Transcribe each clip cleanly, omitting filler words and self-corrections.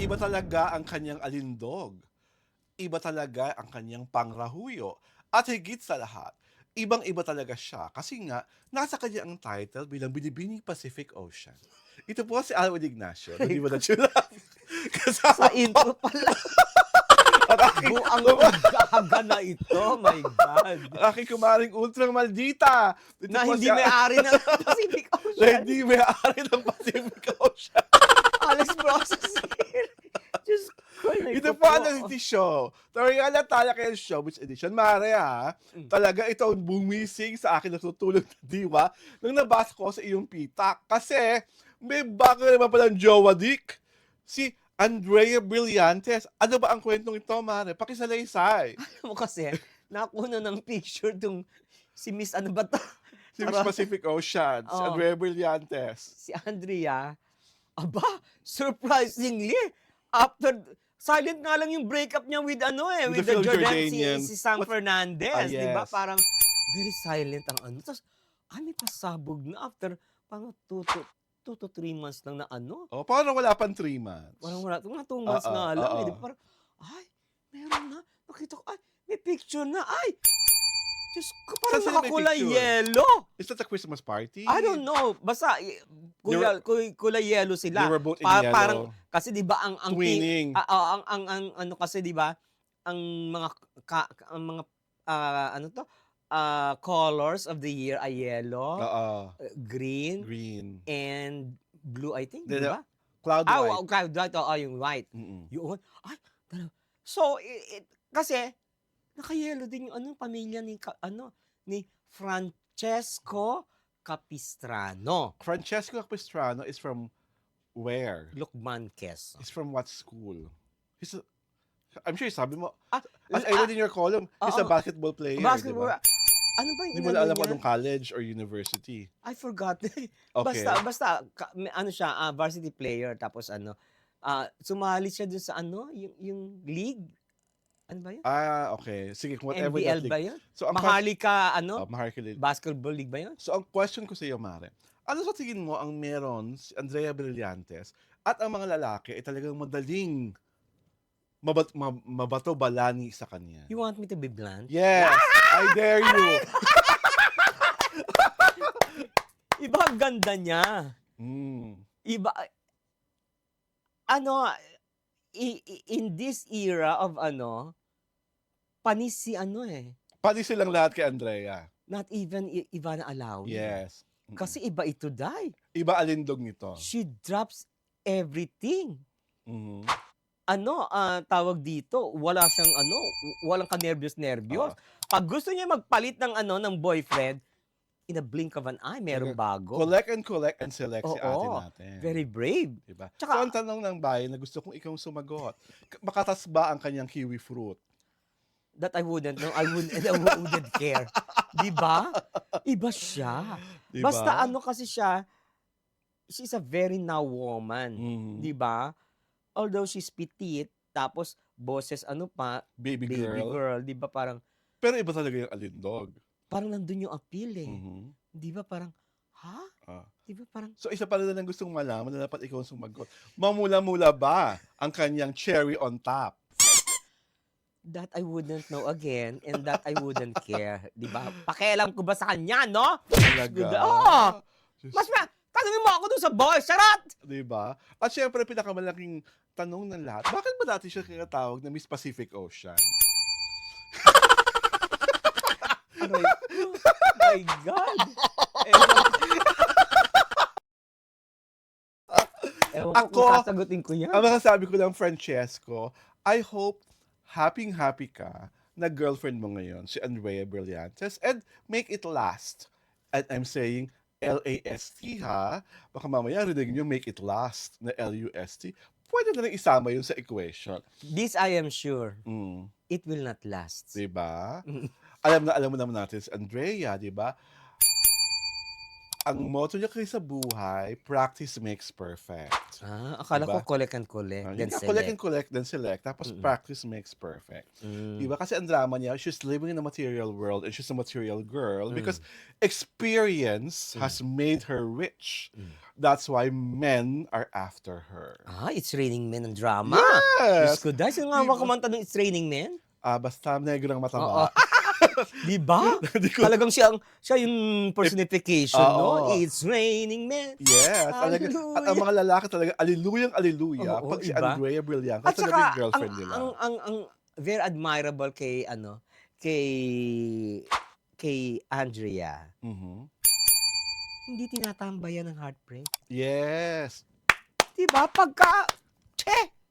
iba talaga ang kanyang alindog. Iba talaga ang kanyang pangrahuyo. At higit sa lahat, ibang-iba talaga siya kasi nga nasa kanya ang title bilang Binibining Pacific Ocean. Ito po si Alwin Ignacio, na di ba natulad? Sa Kasama po intro pa lang, ang aking, buang ugaga na ito, my God. ang aking kumaring ultrang maldita. Ito Na po hindi si may-ari ng Pacific na Ocean. hindi may-ari ng Pacific Ocean. Alex Process here. Diyos ko, Ito po ang reality show. Tawag nga tayo kayo show, which edition. Mare ha, talaga ito ang bumising sa akin natutulog na diwa nung nabasa ko sa iyong pitak. Kasi may bago naman palang jowa Dick. Si Andrea Brillantes. Ano ba ang kwentong ito, Mare? Pakisalaysay. Alam mo kasi, nakuna ng picture tong si Miss ano ba to? Si Miss Pacific Ocean, si Oo. Andrea Brillantes. Si Andrea. Aba, surprisingly, after silent nga lang yung breakup niya with ano With with the the Jordanian. si Sam Fernandez, di ba? Yes. Parang very silent ang ano. Tapos, may pasabog na after parang 2 to 3 months lang na ano. Oh, parang wala pang 3 months. Parang wala, mga 2 months Oo, nga lang. oo. Di ba? Parang, meron na. Nakita ko, may picture na. Diyos ko, parang Saan sila may nakakulay picture? yellow. Is that a Christmas party? I don't know. Basta, kulay yellow sila. They were both in yellow. Parang, kasi di ba, ang Twinning. ang ano kasi di ba, ang mga ano to, colors of the year ay yellow, Oo. green, Green. and blue, I think, Then, di ba? Cloud white. Cloud white, yung white. Mm-mm. Yun. Dalawa. So, kasi, naka-yellow din yung pamilya ni Francesco Capistrano. Francesco Capistrano is from where? Lukban, Quezon. He's from what school? I'm sure sabi mo, Ah, as I read in your column, he's a oo. basketball player, Basketball. di ba? Ano ba yung Hindi mo na alam kung anong college or university. I forgot. Okay. Basta ano siya, varsity player, tapos sumali siya dun sa yung league. Ano ba yun? Okay. Sige, whatever NBL that ba league. yun? So, ang Maharlika, Maharlika League. basketball league ba yun? So, ang question ko sa iyo, Mare, ano sa tingin mo ang meron si Andrea Brillantes at ang mga lalaki ay talagang madaling mabato-balani sa kanya? You want me to be blunt? Yes! I dare you! Iba ang ganda niya. Iba, in this era of panis si Pati silang lahat kay Andrea. not even Ivana Alawi. Yes. Kasi iba ito, Day. Iba alindog nito. She drops everything. Mhm. Tawag dito, wala siyang walang ka-nervyos-nervyos. Pag gusto niya magpalit ng boyfriend, in a blink of an eye, merong bago. Collect and select si ate Oo, natin. very brave. Diba? Tsaka- So, ang tanong ng bayan na gusto kong ikaw sumagot, makatas ba ang kanyang kiwi fruit? That I wouldn't know. I wouldn't care. Diba? Iba siya. Diba? Basta kasi siya, she's a very now woman. Mhm. Diba? Although she's petite, tapos boses Baby baby girl. girl. Diba parang Pero iba talaga yung alindog. nandun yung appeal eh. Mhm. Diba parang, ha? Ah. Diba parang, So, isa pa rin na gustong malaman na dapat ikaw ang sumagot. Mamula-mula ba ang kanyang cherry on top? that I wouldn't know again and that I wouldn't care. Diba? Pakialam ko ba sa kanya, no? Good. Oo. Diyos, Tanungin mo ako dun sa boy, charot! diba? At syempre, pinakamalaking tanong ng lahat, bakit ba dati siya kinatawag na Miss Pacific Ocean? My God! Ewan ko kung sasagutin ko yan. Ang mga sabi ko lang, Francesco, I hope happy ka na girlfriend mo ngayon, si Andrea Brillantes, and make it last. And I'm saying L-A-S-T ha. Baka mamaya rinig nyo make it last na L-U-S-T. Pwede na lang isama yun sa equation. This I am sure, Mm. it will not last. Diba? Alam mo naman natin si Andrea, diba? ang motto niya kasi sa buhay, practice makes perfect. Akala ko Diba? collect and collect, Yun then nga, collect select. and collect, then select. Tapos Mm. practice makes perfect. Mm. Diba? Kasi ang drama niya, she's living in a material world and she's a material girl Mm. because experience has made her rich. That's why men are after her. It's Raining Men ang drama. Diyos Yes! ko, dahil sino nga Diba? ba kumanta ng It's Raining Men? Basta negro ang Oo. mataba. Di ba? Di ko- Talagang siya yung personification, no? Oo. It's Raining Men. Yes, talaga. At ang mga lalaki talaga, aliluyang aliluya. Oo, Pag si iba? Andrea Brilliant, At talaga saka, yung girlfriend nila. ang very admirable kay Andrea, Mhm. hindi tinatambayan ng heartbreak. Yes. Di ba?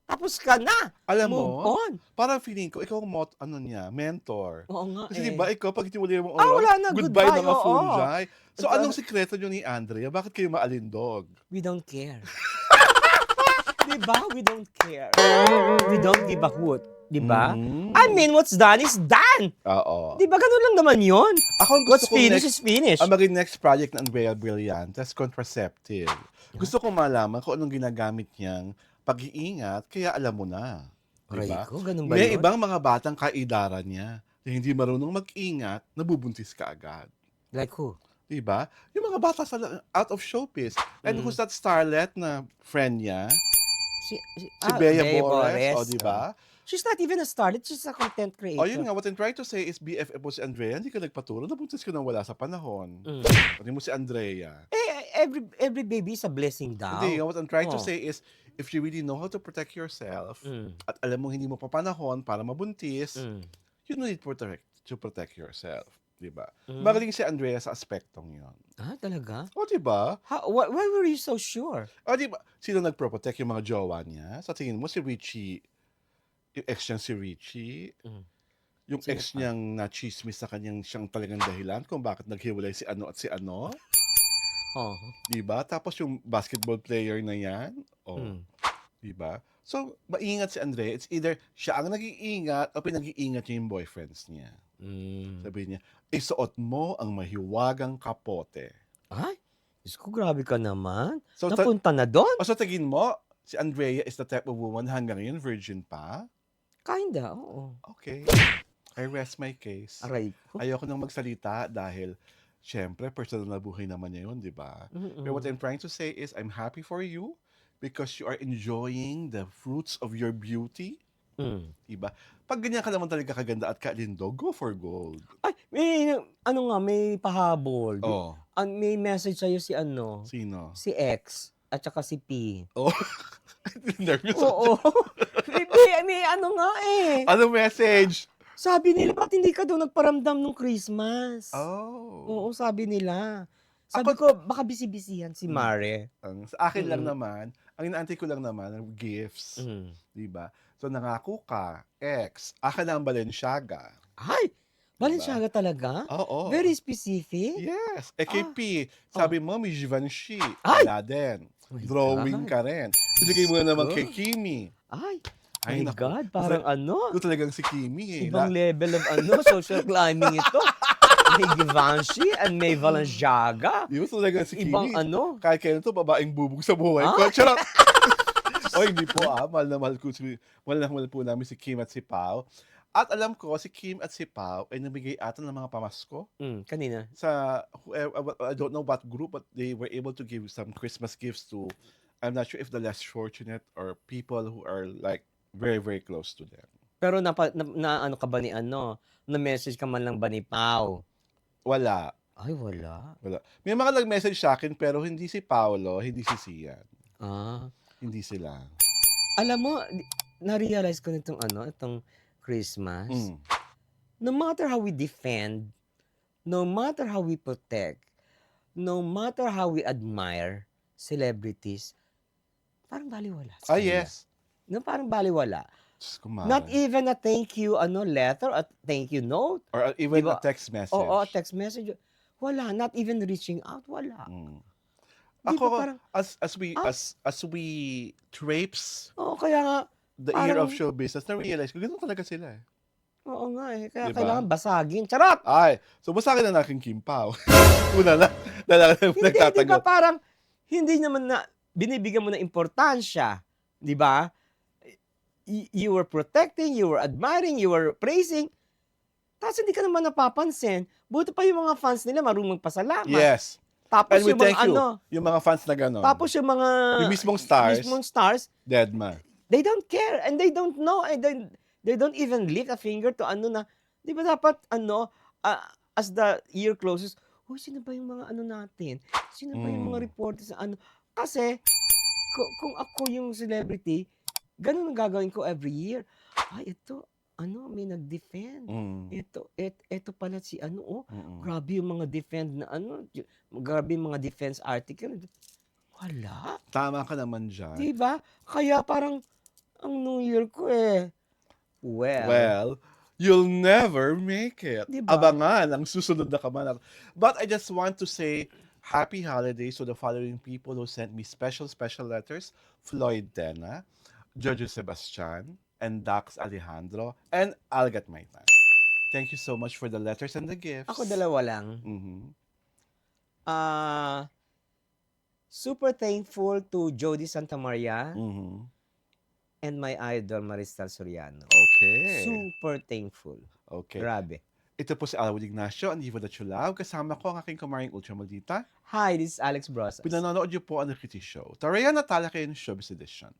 Tapos ka na. Alam Move mo, on. parang feeling ko, ikaw ang mentor. Oo nga Kasi eh. di ba ikaw, pag itinuli mo wala na, goodbye goodbye, mga oo. fungi. So, Ito- anong sikreto nyo ni Andrea? Bakit kayo maalindog? We don't care. Di ba? We don't care. We don't give a hoot. Di ba? Mhm. I mean, what's done is done. Oo. Di ba? Ganun lang naman yun. Ako ang gusto What's kong finished next, is finished. ang maging next project ng Andrea Brillantes, contraceptive. Gusto kong malaman kung anong ginagamit niyang pag-iingat, kaya alam mo na. Aray Diba? ko, ganun ba May yun? ibang mga batang kaidaran niya na hindi marunong mag-ingat, nabubuntis ka agad. Like who? Diba? Yung mga bata sa out of showbiz. And who's that starlet na friend niya? Si Bea Bores. O, diba? She's not even a starlet. She's a content creator. O, yun nga, what I'm trying to say is BFF mo si Andrea, hindi ka nagpaturo, nabuntis ka nang wala sa panahon. Pati mo si Andrea. Every baby is a blessing daw. Hindi, what I'm trying to Oh. say is, if you really know how to protect yourself, Mm. at alam mo hindi mo pa panahon para mabuntis, Mm. you need to protect yourself. Diba? Mm. Magaling si Andrea sa aspektong yon. Talaga? O, diba? Why were you so sure? O, diba? Sino nagpro-protect? Yung mga jowa niya? Sa tingin mo, si Richie, yung ex niyang si Richie, yung Sino ex pa? niyang na-chismis sa kanyang siyang talagang dahilan kung bakit naghiwalay si ano at si ano? Oh. Diba? Tapos yung basketball player na yan? O, Mm. diba? So, maingat si Andrea. It's either siya ang nag-iingat o pinag-iingat niya yung boyfriends niya. Mm. Sabi niya, isuot mo ang mahiwagang kapote. Ay, Diyos ko, grabe ka naman. So, Napunta na doon? o sa tingin mo, si Andrea is the type of woman hanggang ngayon, virgin pa? Kinda, oo. Okay. I rest my case. Aray ko. Ayoko nang magsalita dahil, syempre, personal na buhay naman niya yun, di ba? Mm-mm. But what I'm trying to say is, I'm happy for you because you are enjoying the fruits of your beauty. Mm. Diba? Pag ganyan ka naman talaga kaganda at kalindog, go for gold. Ay, may pahabol. Oh, May message sa'yo si sino? si X at saka si P. Oh, nervous Oo. ako. may nga eh. Ano message? Sabi nila, ba't hindi ka daw nagparamdam nung Christmas? Oh. Oo, sabi nila. Sabi ko, baka bisi-bisihan si Mare. Sa akin lang naman, ang inaantay ko lang naman, gifts. Mm. Diba? So, nangako ka, X, akin na ang Balenciaga. Ay, Balenciaga talaga? Oo. Very specific? Yes. KP, sabi mo, may Givenchy. Ay! Wala din. My Drawing God. ka rin. Binigay mo na naman Oh. kay Kimi. Ay, Ay, my naku. God, parang Ito talagang si Kimi eh. ibang level of social climbing ito. May Givenchy and may Balenciaga. Di ba talagang si Ibang Kimi? Kahit kailan to, babaeng bubog sa buhay ko. Charot! O, hindi po mahal na mahal po namin si Kim at si Pao. At alam ko, si Kim at si Pao ay namigay ata ng mga pamasko Kanina. sa, I don't know what group, but they were able to give some Christmas gifts to, I'm not sure if the less fortunate or people who are like very, very close to them. Pero na ano ka ba ni na-message ka man lang ba ni Pao? Wala. Ay, wala. May mga nag-message sa akin pero hindi si Paolo, hindi si Sian. Hindi sila. Alam mo, na-realize ko nitong itong Christmas. No matter how we defend, no matter how we protect, no matter how we admire celebrities, parang baliwala. sa kanila. Yes. No, parang baliwala. Diyos ko, Mare. Not even a thank you letter, a thank you note. Or even Diba? a text message. Oo, text message. Wala, not even reaching out, wala. Di Ako, ba parang, as we traipse kaya nga, the year parang- of show business, na-realize ko, ganun talaga sila eh. Oo nga eh. Kaya Di ba? kailangan basagin. Charot! Ay, so basagin na natin Kim Pao. Una lang, dalawa lang Hindi, di ba nagtatanggap. parang hindi naman na binibigyan mo ng importansya. Di ba? You were protecting, you were admiring, you were praising. Tapos hindi ka naman napapansin. Buti pa yung mga fans nila marunong magpasalamat. Yes. Tapos And we yung mga thank you, ano, yung mga fans na gano'n. tapos yung mga Yung mismong stars, dead man. they don't care and they don't know and they don't even lift a finger to ano na, di ba dapat ano, as the year closes, sino ba yung mga ano natin? Sino ba yung mga reporters na ano? Kasi, kung ako yung celebrity, ganun ang gagawin ko every year. Ay, ito, ano, may nag-defend. Ito pala si ano, grabe yung mga defend na ano, grabe yung mga defense article. Wala. Tama ka naman dyan. Di ba? Kaya parang, ang New Year ko Well, you'll never make it. Di ba? Abangan ang susunod na kabanata. But I just want to say, happy holidays to the following people who sent me special letters. Floyd Tena, Jojo Sebastian, and Dax Alejandro, and I'll get my time. Thank you so much for the letters and the gifts. Ako dalawa lang. Super thankful to Jody Santa Maria and my idol Maristal Soriano. Okay. Super thankful. Okay. Grabe. Ito po si Alwin Ignacio, ang Diva that you love. Kasama ko ang aking kumaring Ultra Maldita. Hi, this is Alex Brosas. Pinanonood niyo po ang The Kitty Show. Tara yan, Natalia kayo ng Showbiz Edition.